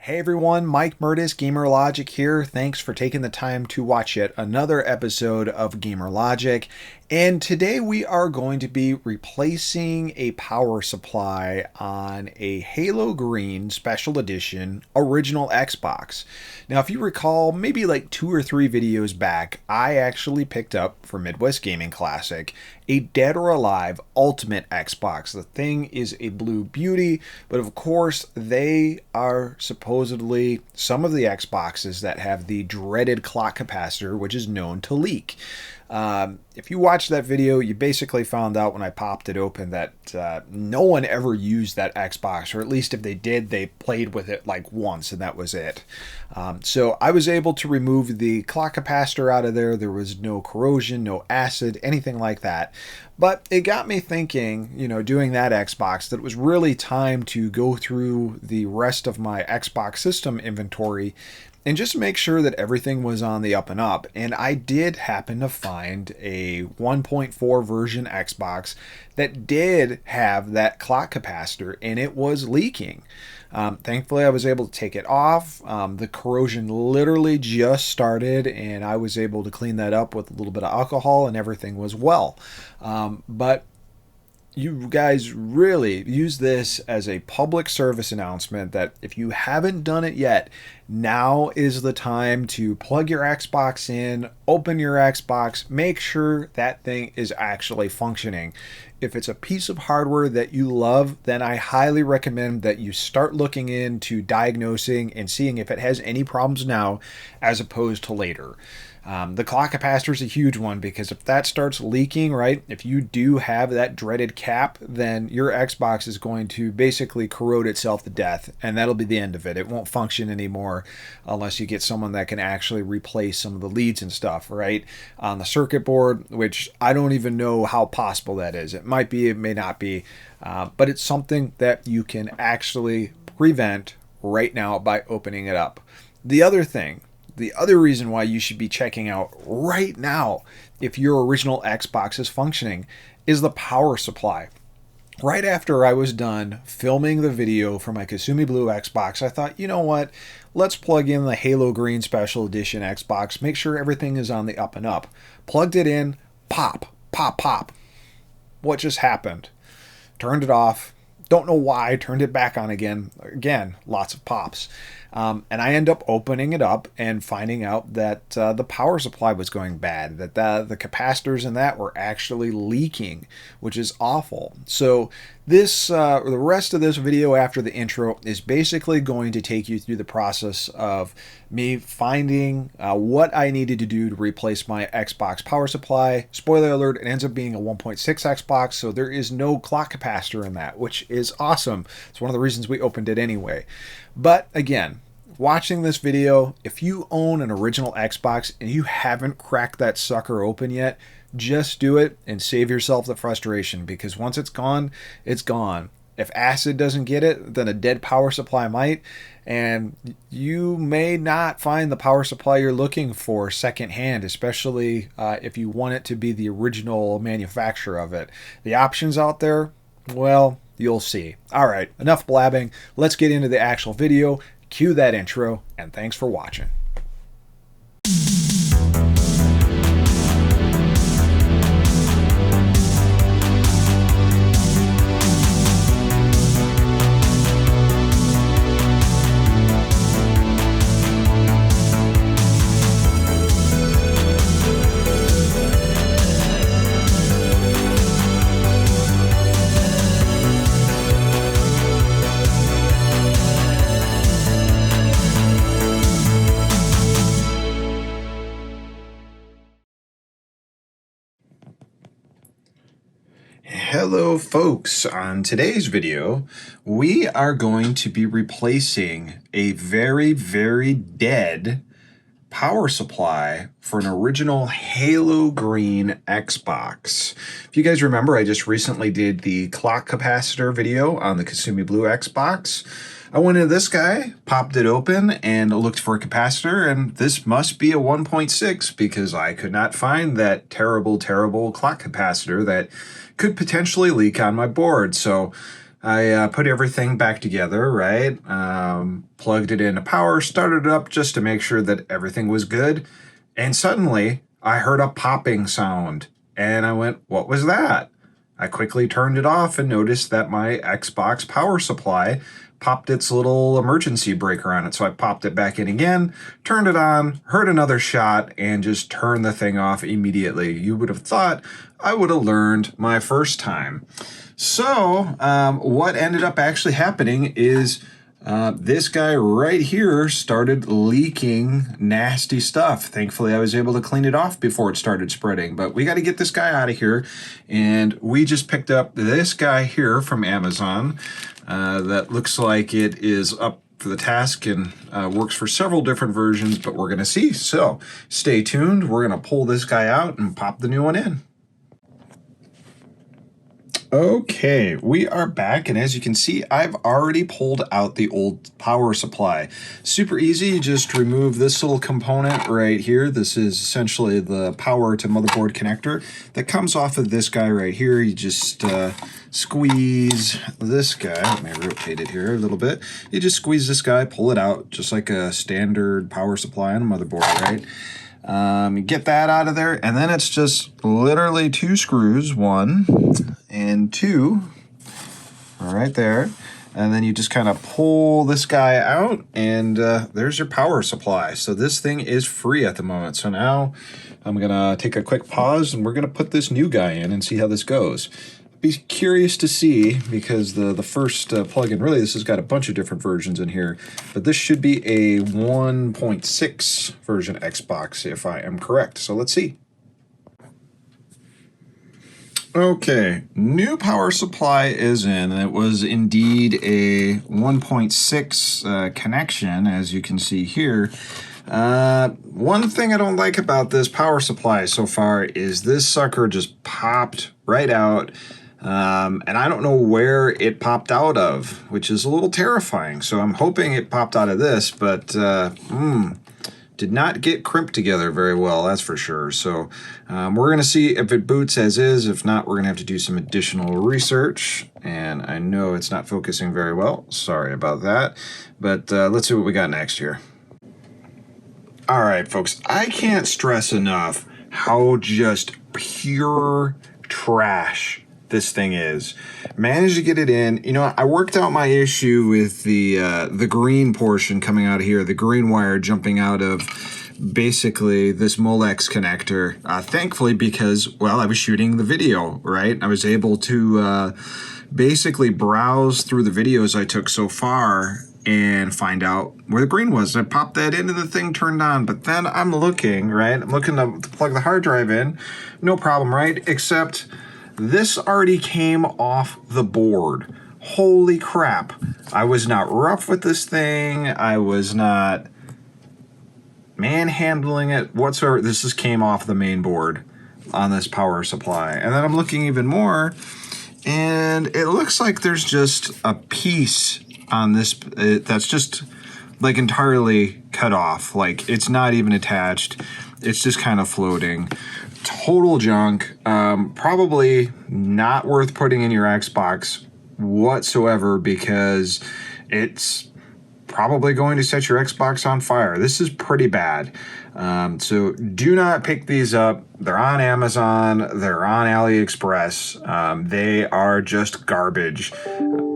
Hey everyone, Mike Murtis, Gamer Logic here. Thanks for taking the time to watch yet another episode of Gamer Logic. And today we are going to be replacing a power supply on a Halo Green Special Edition original Xbox. Now, if you recall, maybe like 2 or 3 videos back, I actually picked up for Midwest Gaming Classic a Dead or Alive Ultimate Xbox. The thing is a blue beauty, but of course they are supposedly some of the Xboxes that have the dreaded clock capacitor, which is known to leak. If you watched that video, you basically found out when I popped it open that no one ever used that Xbox, or at least if they did, they played with it like once and that was it. So I was able to remove the clock capacitor out of there. There was no corrosion, no acid, anything like that. But it got me thinking, doing that Xbox, that it was really time to go through the rest of my Xbox system inventory and just make sure that everything was on the up and up. And I did happen to find a 1.4 version Xbox that did have that clock capacitor and it was leaking. Thankfully, I was able to take it off. The corrosion literally just started and I was able to clean that up with a little bit of alcohol and everything was well. But you guys really use this as a public service announcement that if you haven't done it yet, now is the time to plug your Xbox in, open your Xbox, make sure that thing is actually functioning. If it's a piece of hardware that you love, then I highly recommend that you start looking into diagnosing and seeing if it has any problems now as opposed to later. The clock capacitor is a huge one because if that starts leaking, right, if you do have that dreaded cap, then your Xbox is going to basically corrode itself to death and that'll be the end of it. It won't function anymore unless you get someone that can actually replace some of the leads and stuff, right, on the circuit board, which I don't even know how possible that is. It might be, it may not be, but it's something that you can actually prevent right now by opening it up. The other reason why you should be checking out right now if your original Xbox is functioning is the power supply. Right after I was done filming the video for my Kasumi Blue Xbox, I thought, you know what, let's plug in the Halo Green Special Edition Xbox, make sure everything is on the up and up. Plugged it in, pop, pop, pop. What just happened? Turned it off. Don't know why, turned it back on again. Again, lots of pops. And I end up opening it up and finding out that the power supply was going bad, that the capacitors in that were actually leaking, which is awful. So this, the rest of this video after the intro is basically going to take you through the process of me finding what I needed to do to replace my Xbox power supply. Spoiler alert, it ends up being a 1.6 Xbox, so there is no clock capacitor in that, which is awesome. It's one of the reasons we opened it anyway. But again, watching this video, if you own an original Xbox and you haven't cracked that sucker open yet, just do it and save yourself the frustration, because once it's gone, it's gone. If acid doesn't get it, then a dead power supply might, and you may not find the power supply you're looking for secondhand, especially if you want it to be the original manufacturer of it. The options out there, well, you'll see. All right, enough blabbing. Let's get into the actual video. Cue that intro, and thanks for watching. Hello folks, on today's video we are going to be replacing a very dead power supply for an original Halo Green Xbox. If you guys remember, I just recently did the clock capacitor video on the Kasumi Blue Xbox. I went into this guy, popped it open, and looked for a capacitor, and this must be a 1.6 because I could not find that terrible clock capacitor that could potentially leak on my board. So I put everything back together, right? Plugged it into power, started it up just to make sure that everything was good. And suddenly I heard a popping sound and I went, what was that? I quickly turned it off and noticed that my Xbox power supply popped its little emergency breaker on it. So I popped it back in again, turned it on, heard another shot, and just turned the thing off immediately. You would have thought I would have learned my first time. So what ended up actually happening is this guy right here started leaking nasty stuff. Thankfully, I was able to clean it off before it started spreading. But we got to get this guy out of here. And we just picked up this guy here from Amazon that looks like it is up for the task and works for several different versions, but we're going to see. So stay tuned. We're going to pull this guy out and pop the new one in. Okay, we are back, and as you can see, I've already pulled out the old power supply. Super easy, you just remove this little component right here. This is essentially the power to motherboard connector that comes off of this guy right here. You just squeeze this guy. Let me rotate it here a little bit. You just squeeze this guy, pull it out, just like a standard power supply on a motherboard, right? Get that out of there, and then it's just literally 2 screws, 1 and 2, right there, and then you just kind of pull this guy out, and there's your power supply. So this thing is free at the moment. So now I'm gonna take a quick pause, and we're gonna put this new guy in and see how this goes. Be curious to see, because the first plugin, really this has got a bunch of different versions in here, but this should be a 1.6 version Xbox if I am correct. So let's see. Okay, new power supply is in. It was indeed a 1.6 connection, as you can see here. One thing I don't like about this power supply so far is this sucker just popped right out. And I don't know where it popped out of, which is a little terrifying. So I'm hoping it popped out of this, but did not get crimped together very well, that's for sure. So we're going to see if it boots as is. If not, we're going to have to do some additional research. And I know it's not focusing very well. Sorry about that. But let's see what we got next here. All right, folks, I can't stress enough how just pure trash this thing is. Managed to get it in. You know, I worked out my issue with the green portion coming out of here, the green wire jumping out of basically this Molex connector. Thankfully, because, well, I was shooting the video, right? I was able to basically browse through the videos I took so far and find out where the green was. I popped that in and the thing turned on. But then I'm looking, right? I'm looking to plug the hard drive in. No problem, right? Except this already came off the board. Holy crap. I was not rough with this thing. I was not manhandling it whatsoever. This just came off the main board on this power supply. And then I'm looking even more, and it looks like there's just a piece on this that's just like entirely cut off. Like it's not even attached. It's just kind of floating. Total junk. Probably not worth putting in your Xbox whatsoever, because it's probably going to set your Xbox on fire. This is pretty bad. So do not pick these up. They're on Amazon. They're on AliExpress. They are just garbage.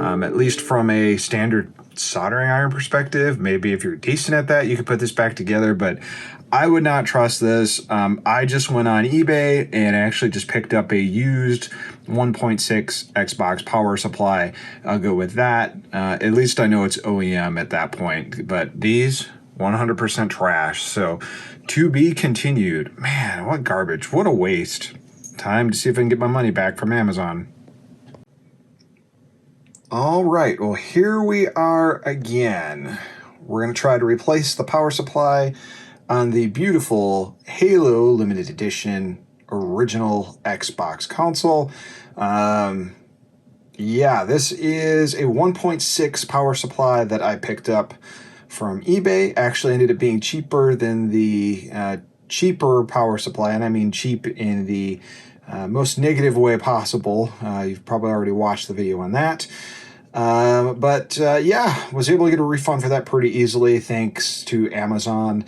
At least from a standard soldering iron perspective. Maybe if you're decent at that, you could put this back together, but I would not trust this. I just went on eBay and actually just picked up a used 1.6 Xbox power supply. I'll go with that. At least I know it's OEM at that point, but these 100% trash. So to be continued. Man, what garbage. What a waste. Time to see if I can get my money back from Amazon. All right, well, here we are again. We're going to try to replace the power supply on the beautiful Halo limited edition original Xbox console. Yeah, this is a 1.6 power supply that I picked up from eBay. Actually ended up being cheaper than the cheaper power supply, and I mean cheap in the most negative way possible. You've probably already watched the video on that. Yeah, was able to get a refund for that pretty easily thanks to Amazon.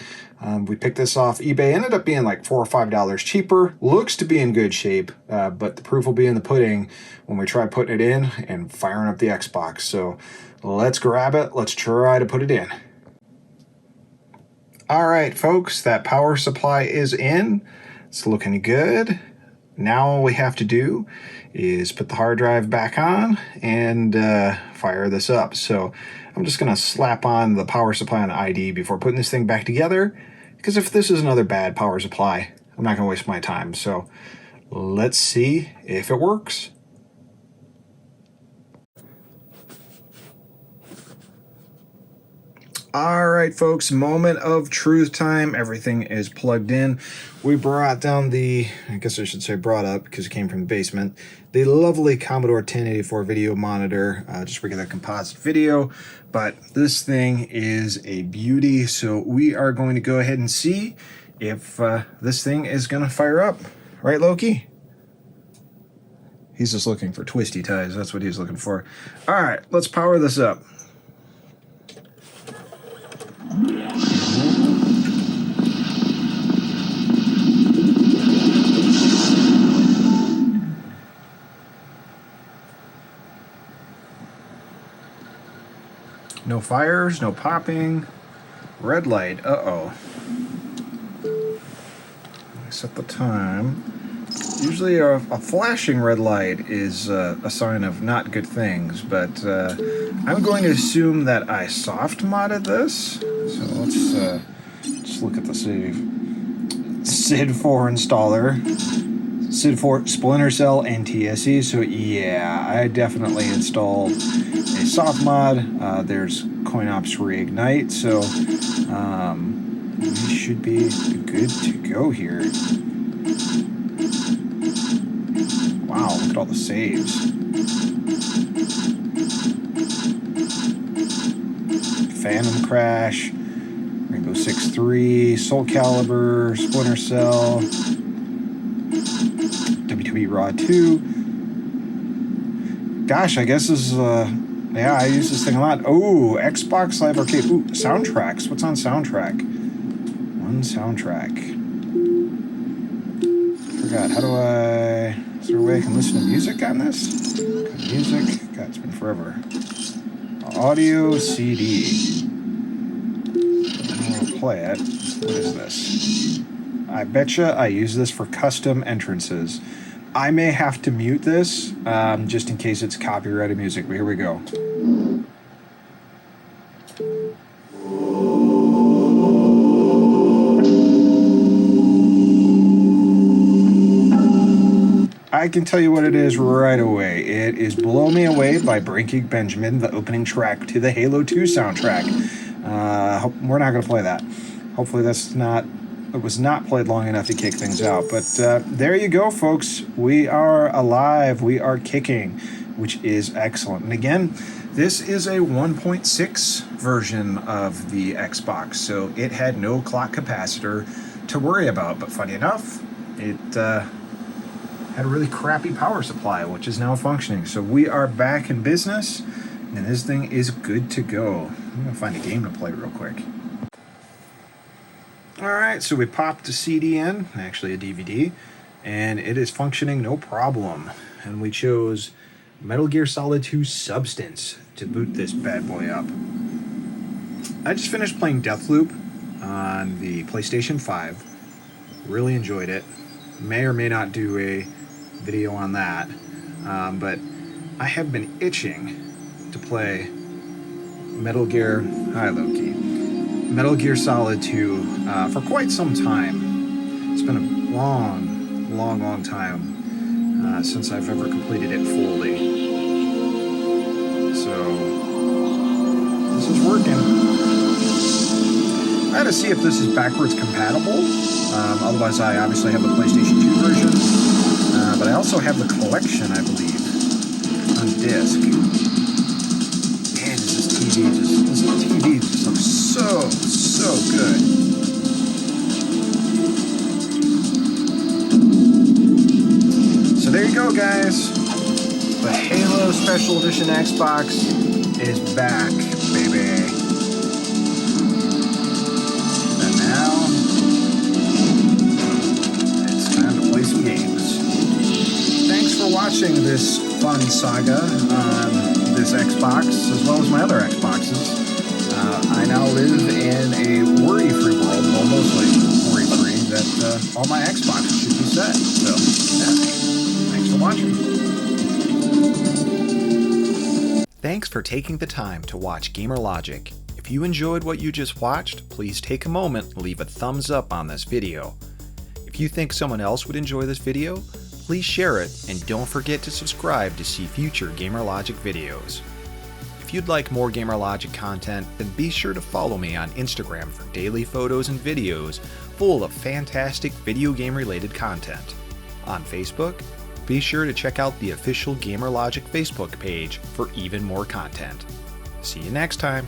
We picked this off eBay. Ended up being like $4 or $5 cheaper. Looks to be in good shape, but the proof will be in the pudding when we try putting it in and firing up the Xbox. So let's grab it. Let's try to put it in. All right, folks, that power supply is in. It's looking good. Now all we have to do is put the hard drive back on and fire this up. So I'm just going to slap on the power supply on ID before putting this thing back together, because if this is another bad power supply, I'm not going to waste my time. So let's see if it works. All right, folks, moment of truth time. Everything is plugged in. We brought down the, I guess I should say brought up because it came from the basement, the lovely Commodore 1084 video monitor, just regular composite video. But this thing is a beauty, so we are going to go ahead and see if this thing is going to fire up. Right, Loki? He's just looking for twisty ties. That's what he's looking for. All right, let's power this up. No fires, no popping. Red light, uh-oh. Set the time. Usually a flashing red light is a sign of not good things, but I'm going to assume that I soft modded this. So let's just look at the SID 4 installer. SID 4 Splinter Cell and TSE. So yeah, I definitely installed a soft mod. There's CoinOps Reignite, so we should be good to go here. Wow, look at all the saves. Phantom Crash, Rainbow Six 3, Soul Calibur, Splinter Cell, WWE Raw 2. Gosh, I guess this is, yeah, I use this thing a lot. Oh, Xbox Live Arcade. Ooh, soundtracks. What's on soundtrack? One soundtrack. Forgot, how do I... Is there a way I can listen to music on this? Music? God, it's been forever. Audio CD. I'll play it. What is this? I betcha I use this for custom entrances. I may have to mute this just in case it's copyrighted music, but here we go. I can tell you what it is right away. It is Blow Me Away by Breaking Benjamin, the opening track to the Halo 2 soundtrack. We're not going to play that. Hopefully it was not played long enough to kick things out. But there you go, folks. We are alive. We are kicking, which is excellent. And again, this is a 1.6 version of the Xbox, so it had no clock capacitor to worry about. But funny enough, it had a really crappy power supply, which is now functioning. So we are back in business, and this thing is good to go. I'm going to find a game to play real quick. Alright, so we popped a CD in, actually a DVD, and it is functioning no problem. And we chose Metal Gear Solid 2 Substance to boot this bad boy up. I just finished playing Deathloop on the PlayStation 5. Really enjoyed it. May or may not do a video on that, but I have been itching to play Metal Gear... Hi, Loki. Metal Gear Solid 2 for quite some time. It's been a long time since I've ever completed it fully. So this is working. I had to see if this is backwards compatible. Otherwise, I obviously have the PlayStation 2 version. But I also have the collection, I believe, on disc. Man, this TV just looks so good. So there you go, guys. The Halo special edition Xbox is back, baby. And now, it's time to play some games. Thanks for watching this fun saga on this Xbox, as well as my other Xboxes. I now live in a worry-free world, well, mostly worry-free, that all my Xboxes should be set. So, yeah, thanks for watching. Thanks for taking the time to watch Gamer Logic. If you enjoyed what you just watched, please take a moment and leave a thumbs up on this video. If you think someone else would enjoy this video, please share it, and don't forget to subscribe to see future Gamer Logic videos. If you'd like more Gamer Logic content, then be sure to follow me on Instagram for daily photos and videos full of fantastic video game related content. On Facebook, be sure to check out the official Gamer Logic Facebook page for even more content. See you next time!